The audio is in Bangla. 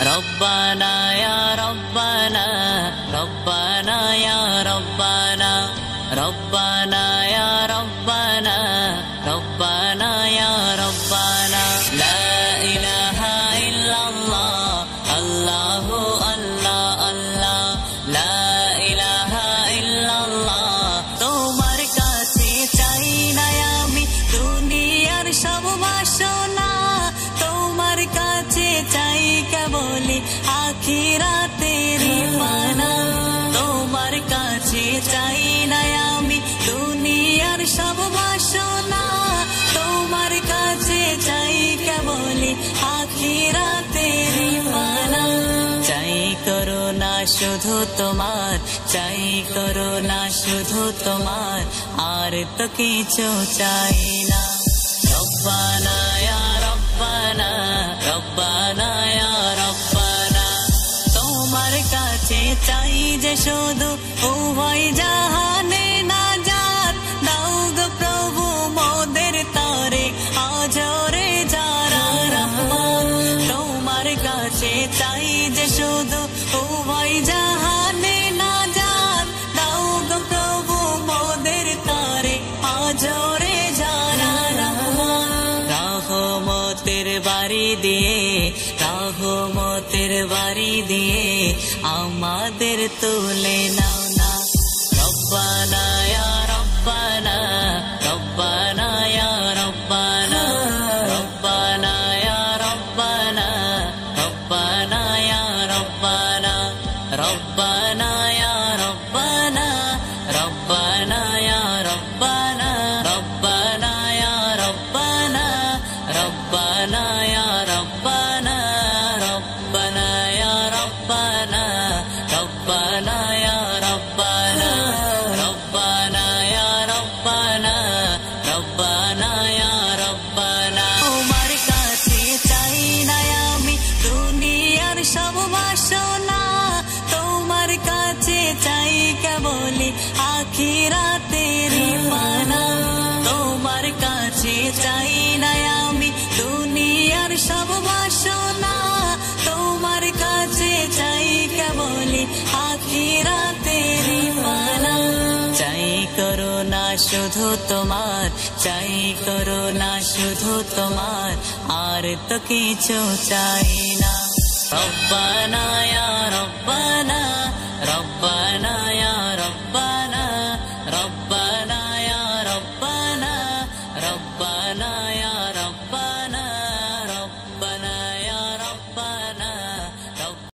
রব্বানা ইয়া রব্বানা রব্বানা ইয়া রব্বানা রব্বানা ইয়া রব্বানা রব্বানা ইয়া রব্বানা লা ইলাহা ইল্লাল্লাহ আল্লাহু আল্লাহ আল্লাহ লা ইলাহা ইল্লাল্লাহ তোমার কাছে চাই না আমি দুনিয়ার সব বাসনা তোমার কাছে চাই কেবলি আখিরাতের পানা তোমার কাছে চাই না আমি দুনিয়ার সব বাসনা তোমার কাছে চাই কেবলি আখিরাতের পানা চাই করুণা শুধু তোমার চাই করুণা শুধু তোমার আর তো কিছু চাই না রব্বানা ইয়া রব্বানা রব্বানা ইয়া রব্বানা তোমার কাছে চাই যে শুধু উভয় জাহানে নাজাত দাও গো প্রভু মোদের তরে আজরে যারা রহমান তোমার কাছে চাই যে শুধু উভয় জাহানে নাজাত দাও গো প্রভু মোদের তরে আজরে যারা রহমান রহমতের বাড়ি দিয়ে রহমতের বাড়ি দিয়ে আমাদের তুলে নাও না রব্বানা ইয়া রব্বানা রব্বানা ইয়া রব্বানা রব্বানা ইয়া রব্বানা রব্বানা ইয়া রব্বানা রব্বানা ইয়া রব্বানা রব্বানা ইয়া রব্বানা রব্বানা ইয়া রব্বানা রব্বানা ইয়া রব্বানা রব্বানা ইয়া রব্বানা রব্বানা ইয়া রব্বানা রব্বানা ইয়া রব্বানা রব্বানা ইয়া রব্বানা তোমার কাছে চাই না আমি দুনিয়ার সব বাসনা তোমার কাছে চাই কেবলি আখিরাতের পানা তোমার কাছে চাই না আমি দুনিয়ার সব বাসনা তোমার কাছে চাই কেবলি আখিরাতের পানা চাই করুণা শুধু তোমার চাই করুণা শুধু তোমার আর তো কিছু চাই না রব্বানা